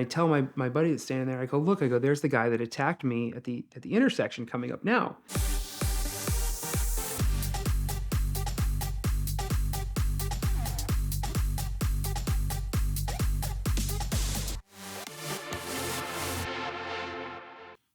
I tell my buddy that's standing there, I go, look, I go, there's the guy that attacked me at the intersection coming up now.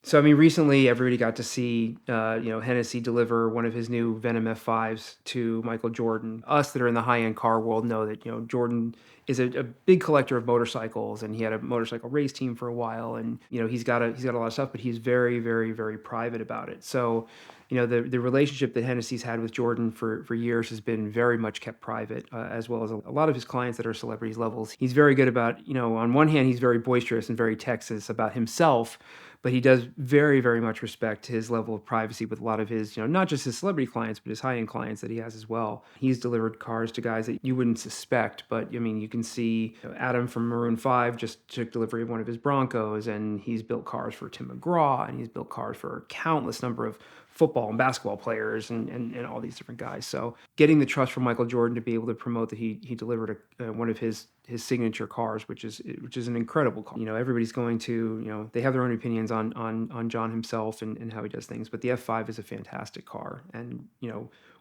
So, I mean, recently everybody got to see, Hennessy deliver one of his new Venom F5s to Michael Jordan. Us that are in the high-end car world know that, Jordan is a big collector of motorcycles, and he had a motorcycle race team for a while, and, he's got a lot of stuff, but he's very, very, very private about it. So, the relationship that Hennessy's had with Jordan for years has been very much kept private, as well as a lot of his clients that are celebrities levels. He's very good about, on one hand, he's very boisterous and very Texas about himself, but he does very, very much respect his level of privacy with a lot of his, not just his celebrity clients, but his high-end clients that he has as well. He's delivered cars to guys that you wouldn't suspect, but I mean, you can see Adam from Maroon 5 just took delivery of one of his Broncos, and he's built cars for Tim McGraw, and he's built cars for a countless number of football and basketball players and all these different guys. So getting the trust from Michael Jordan to be able to promote that he delivered one of his signature cars, which is an incredible car. Everybody's going to, they have their own opinions on John himself and how he does things, but the F5 is a fantastic car, and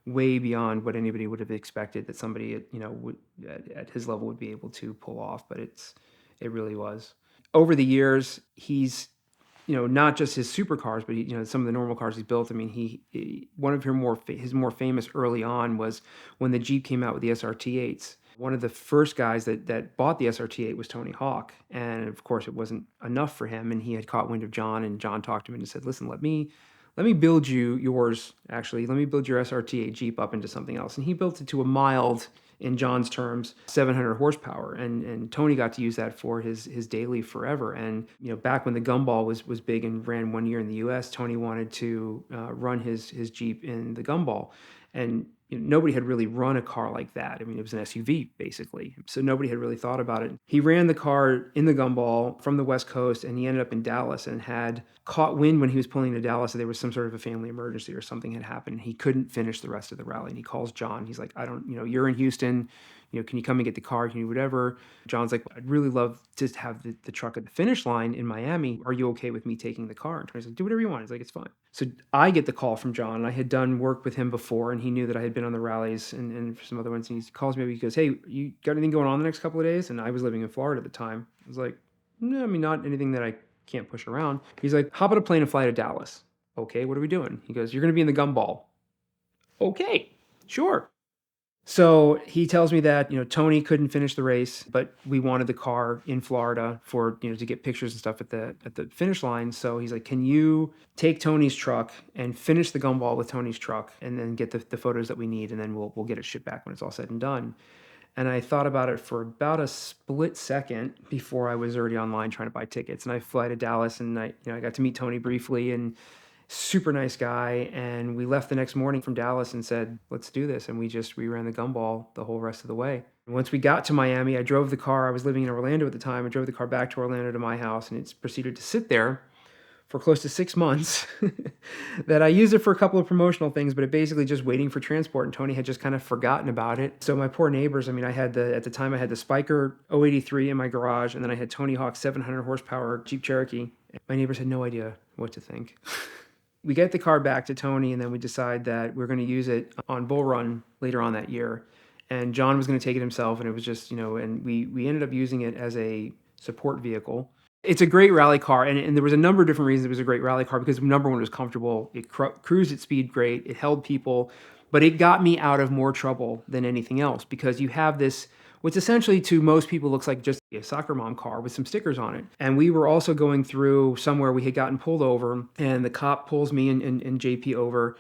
way beyond what anybody would have expected that somebody at his level would be able to pull off. But it really was. Over the years, he's not just his supercars, but some of the normal cars he's built. I mean, one of his more famous early on was when the Jeep came out with the SRT8s. One of the first guys that bought the SRT8 was Tony Hawk, and of course, it wasn't enough for him. And he had caught wind of John, and John talked to him and said, "Listen, let me build you yours. Actually, let me build your SRT8 Jeep up into something else." And he built it to a mild, in John's terms, 700 horsepower, and Tony got to use that for his daily forever. And back when the Gumball was big and ran 1 year in the U.S., Tony wanted to run his Jeep in the Gumball, and nobody had really run a car like that. I mean, it was an SUV basically, so nobody had really thought about it. He ran the car in the Gumball from the West Coast, and he ended up in Dallas and had caught wind when he was pulling to Dallas that there was some sort of a family emergency or something had happened. He couldn't finish the rest of the rally, and he calls John. He's like, "I don't, you're in Houston. Can you come and get the car? Can you whatever?" John's like, "I'd really love to have the truck at the finish line in Miami. Are you okay with me taking the car?" And Tony's like, "Do whatever you want." He's like, "It's fine." So I get the call from John, and I had done work with him before, and he knew that I had been on the rallies and some other ones. And he calls me up. He goes, "Hey, you got anything going on the next couple of days?" And I was living in Florida at the time. I was like, "No, I mean, not anything that I can't push around." He's like, "Hop on a plane and fly to Dallas." "Okay, what are we doing?" He goes, "You're going to be in the Gumball." "Okay, sure." So he tells me that, Tony couldn't finish the race, but we wanted the car in Florida for, to get pictures and stuff at the finish line. So he's like, "Can you take Tony's truck and finish the Gumball with Tony's truck and then get the photos that we need, and then we'll get it shipped back when it's all said and done." And I thought about it for about a split second before I was already online trying to buy tickets. And I fly to Dallas, and I got to meet Tony briefly, and super nice guy. And we left the next morning from Dallas and said, "Let's do this." And we ran the Gumball the whole rest of the way. And once we got to Miami, I drove the car. I was living in Orlando at the time. I drove the car back to Orlando to my house, and it's proceeded to sit there for close to 6 months. That I used it for a couple of promotional things, but it basically just waiting for transport, and Tony had just kind of forgotten about it. So my poor neighbors, I mean, at the time I had the Spiker 083 in my garage, and then I had Tony Hawk's 700 horsepower Jeep Cherokee. My neighbors had no idea what to think. We get the car back to Tony, and then we decide that we're going to use it on Bull Run later on that year. And John was going to take it himself, and it was just, and we ended up using it as a support vehicle. It's a great rally car, and there was a number of different reasons it was a great rally car, because number one, it was comfortable. It cruised at speed great. It held people, but it got me out of more trouble than anything else, because you have this, which essentially to most people looks like just a soccer mom car with some stickers on it. And we were also going through somewhere we had gotten pulled over, and the cop pulls me and JP over,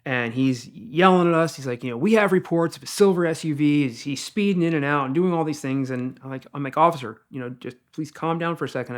and he's yelling at us. He's like, "We have reports of a silver SUV. He's speeding in and out and doing all these things." And I'm like, "Officer, just please calm down for a second."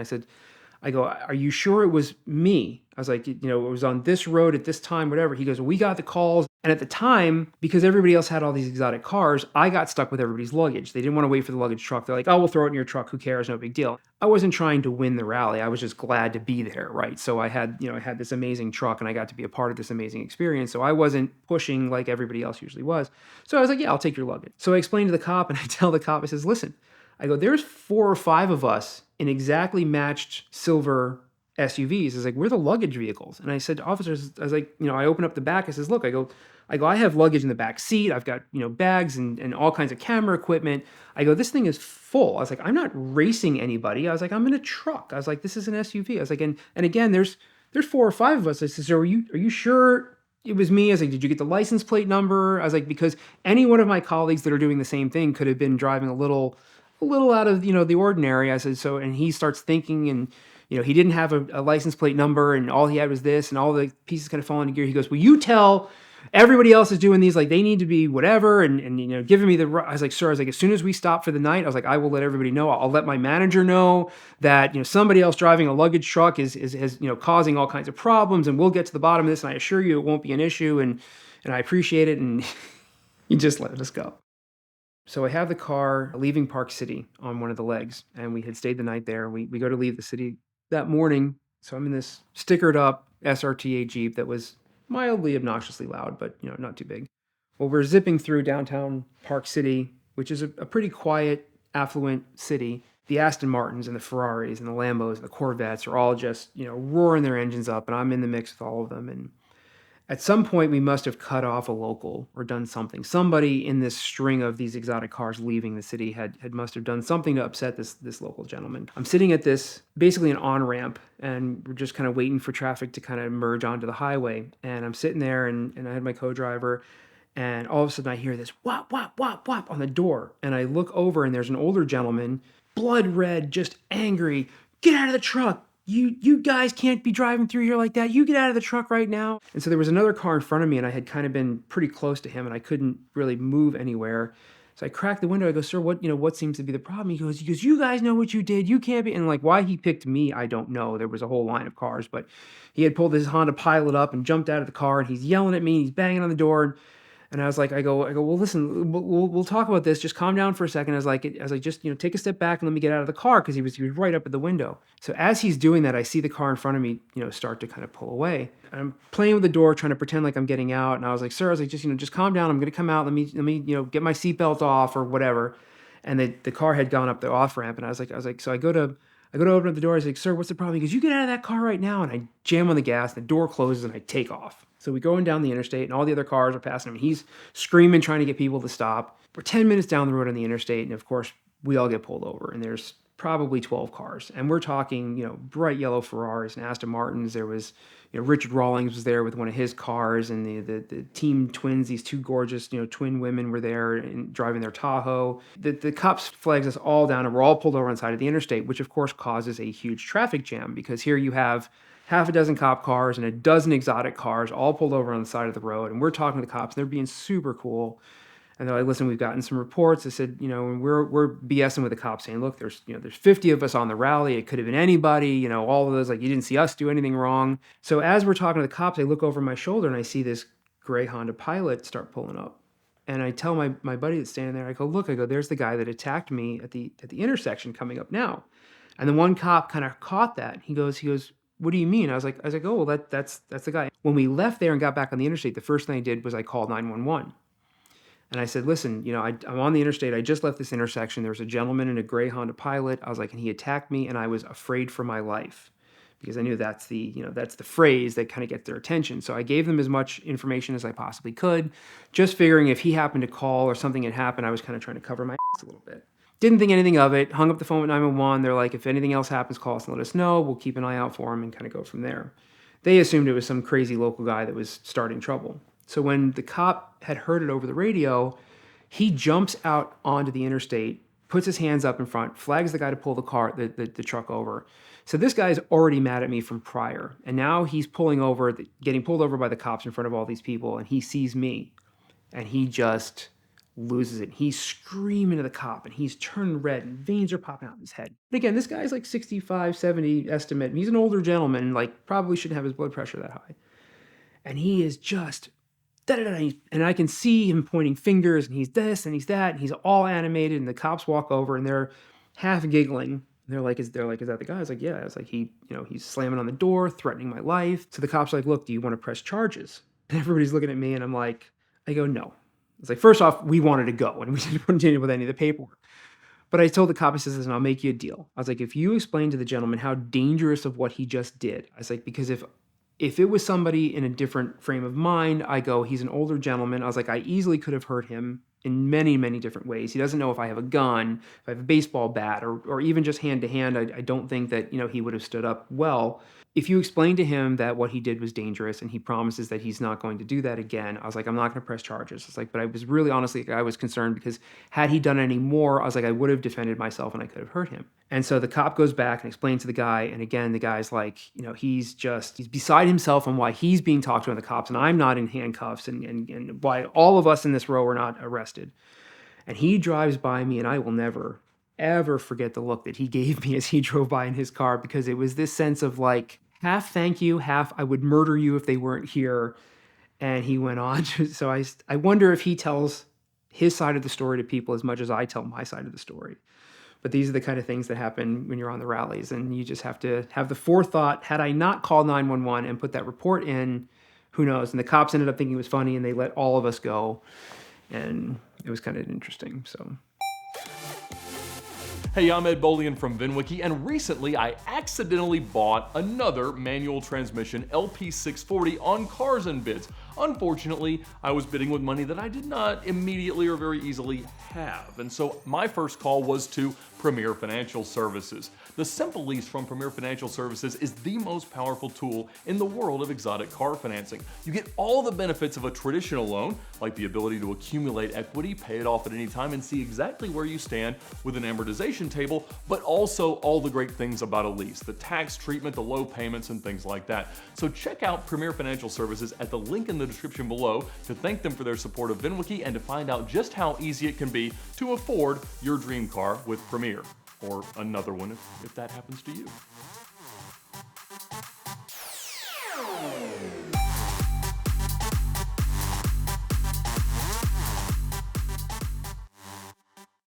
I go, "Are you sure it was me?" I was like, "It was on this road at this time, whatever." He goes, "We got the calls." And at the time, because everybody else had all these exotic cars, I got stuck with everybody's luggage. They didn't want to wait for the luggage truck. They're like, "Oh, we'll throw it in your truck. Who cares? No big deal." I wasn't trying to win the rally. I was just glad to be there, right? So I had this amazing truck, and I got to be a part of this amazing experience. So I wasn't pushing like everybody else usually was. So I was like, "Yeah, I'll take your luggage." So I explained to the cop, and I tell the cop, I says, "Listen," I go, "there's 4 or 5 of us in exactly matched silver SUVs. It's like, we're the luggage vehicles. And I said to officers, I was like, I open up the back. I says, look, I have luggage in the back seat. I've got, bags and all kinds of camera equipment. I go, this thing is full. I was like, I'm not racing anybody. I was like, I'm in a truck. I was like, this is an SUV. I was like, and again, there's 4 or 5 of us. I said, so are you sure it was me? I was like, did you get the license plate number? I was like, because any one of my colleagues that are doing the same thing could have been driving a little out of the ordinary. I said, so, and he starts thinking, and he didn't have a license plate number, and all he had was this, and all the pieces kind of fall into gear. He goes, well, you tell everybody else is doing these, like they need to be whatever, and giving me the. I was like, sir, I was like, as soon as we stop for the night, I was like, I will let everybody know. I'll let my manager know that somebody else driving a luggage truck is causing all kinds of problems, and we'll get to the bottom of this, and I assure you it won't be an issue, and I appreciate it, and he just let us go. So I have the car leaving Park City on one of the legs, and we had stayed the night there. We go to leave the city that morning. So I'm in this stickered up SRTA Jeep that was mildly obnoxiously loud, but not too big. Well, we're zipping through downtown Park City, which is a pretty quiet, affluent city. The Aston Martins and the Ferraris and the Lambos and the Corvettes are all just roaring their engines up, and I'm in the mix with all of them. And at some point, we must have cut off a local or done something. Somebody in this string of these exotic cars leaving the city had must have done something to upset this local gentleman. I'm sitting at this, basically an on-ramp, and we're just kind of waiting for traffic to kind of merge onto the highway. And I'm sitting there, and I had my co-driver, and all of a sudden I hear this whop, whop, whop, whop on the door. And I look over, and there's an older gentleman, blood red, just angry. Get out of the truck. You guys can't be driving through here like that. You get out of the truck right now. And so there was another car in front of me, and I had kind of been pretty close to him, and I couldn't really move anywhere. So I cracked the window. I go, sir, what seems to be the problem? He goes, you guys know what you did. You can't be. And like, why he picked me, I don't know. There was a whole line of cars, but he had pulled his Honda Pilot up and jumped out of the car, and he's yelling at me. And he's banging on the door. And I was like, I go, well, listen, we'll talk about this. Just calm down for a second. I was like, just, take a step back and let me get out of the car, because he was right up at the window. So as he's doing that, I see the car in front of me, start to kind of pull away. I'm playing with the door, trying to pretend like I'm getting out. And I was like, sir, I was like, just calm down. I'm going to come out. Let me, get my seatbelt off or whatever. And the car had gone up the off ramp. And I was like, so I go to open up the door. I was like, sir, what's the problem? He goes, you get out of that car right now. And I jam on the gas, the door closes, and I take off. So we going down the interstate, and all the other cars are passing him. He's screaming, trying to get people to stop. We're 10 minutes down the road on the interstate, and of course, we all get pulled over. And there's probably 12 cars. And we're talking, bright yellow Ferraris and Aston Martins. There was, Richard Rawlings was there with one of his cars, and the team twins, these two gorgeous, twin women were there and driving their Tahoe. The cops flags us all down, and we're all pulled over on the side of the interstate, which of course causes a huge traffic jam, because here you have half a dozen cop cars and a dozen exotic cars all pulled over on the side of the road. And we're talking to the cops, and they're being super cool. And they're like, listen, we've gotten some reports. I said, and we're BSing with the cops, saying, look, there's 50 of us on the rally. It could have been anybody, all of those, like, you didn't see us do anything wrong. So as we're talking to the cops, I look over my shoulder and I see this gray Honda Pilot start pulling up. And I tell my buddy that's standing there, I go, look, there's the guy that attacked me at the intersection coming up now. And the one cop kind of caught that. He goes, what do you mean? I was like, oh, well, that's the guy. When we left there and got back on the interstate, the first thing I did was I called 911. And I said, listen, I'm on the interstate. I just left this intersection. There was a gentleman in a gray Honda Pilot. I was like, and he attacked me, and I was afraid for my life, because I knew that's the phrase that kind of gets their attention. So I gave them as much information as I possibly could, just figuring if he happened to call or something had happened, I was kind of trying to cover my ass a little bit. Didn't think anything of it. Hung up the phone with 911. They're like, if anything else happens, call us and let us know. We'll keep an eye out for him and kind of go from there. They assumed it was some crazy local guy that was starting trouble. So when the cop had heard it over the radio, he jumps out onto the interstate, puts his hands up in front, flags the guy to pull the truck over. So this guy's already mad at me from prior. And now he's getting pulled over by the cops in front of all these people, and he sees me. And he just loses it. He's screaming at the cop, and he's turning red, and veins are popping out in his head. But again, this guy's like 65, 70 estimate. He's an older gentleman, like probably shouldn't have his blood pressure that high. And he is just, and I can see him pointing fingers, and he's this, and he's that, and he's all animated, and the cops walk over, and they're half giggling. They're like, is that the guy? I was like, yeah. I was like, he's slamming on the door, threatening my life. So the cops are like, look, do you want to press charges? And everybody's looking at me, and I go, no. It's like, first off, we wanted to go, and we didn't continue with any of the paperwork. But I told the cop, I says, listen, I'll make you a deal. I was like, if you explain to the gentleman how dangerous of what he just did, I was like, because if it was somebody in a different frame of mind, I go, he's an older gentleman. I was like, I easily could have hurt him in many, many different ways. He doesn't know if I have a gun, if I have a baseball bat, or even just hand to hand. I don't think that, he would have stood up well. If you explain to him that what he did was dangerous and he promises that he's not going to do that again, I was like, I'm not going to press charges. It's like, but I was really honestly, I was concerned because had he done any more, I was like, I would have defended myself and I could have hurt him. And so the cop goes back and explains to the guy. And again, the guy's like, he's beside himself on why he's being talked to by the cops and I'm not in handcuffs and why all of us in this row are not arrested. And he drives by me and I will never, ever forget the look that he gave me as he drove by in his car, because it was this sense of like, half thank you, half I would murder you if they weren't here. And he went on. So I wonder if he tells his side of the story to people as much as I tell my side of the story. But these are the kind of things that happen when you're on the rallies, and you just have to have the forethought. Had I not called 911 and put that report in, who knows? And the cops ended up thinking it was funny, and they let all of us go. And it was kind of interesting. So. Hey, I'm Ed Bolian from VINwiki, and recently I accidentally bought another manual transmission LP640 on Cars and Bids. Unfortunately, I was bidding with money that I did not immediately or very easily have, and so my first call was to Premier Financial Services. The simple lease from Premier Financial Services is the most powerful tool in the world of exotic car financing. You get all the benefits of a traditional loan, like the ability to accumulate equity, pay it off at any time, and see exactly where you stand with an amortization table, but also all the great things about a lease, the tax treatment, the low payments, and things like that. So check out Premier Financial Services at the link in the description below to thank them for their support of VINwiki and to find out just how easy it can be to afford your dream car with Premier, or another one if that happens to you.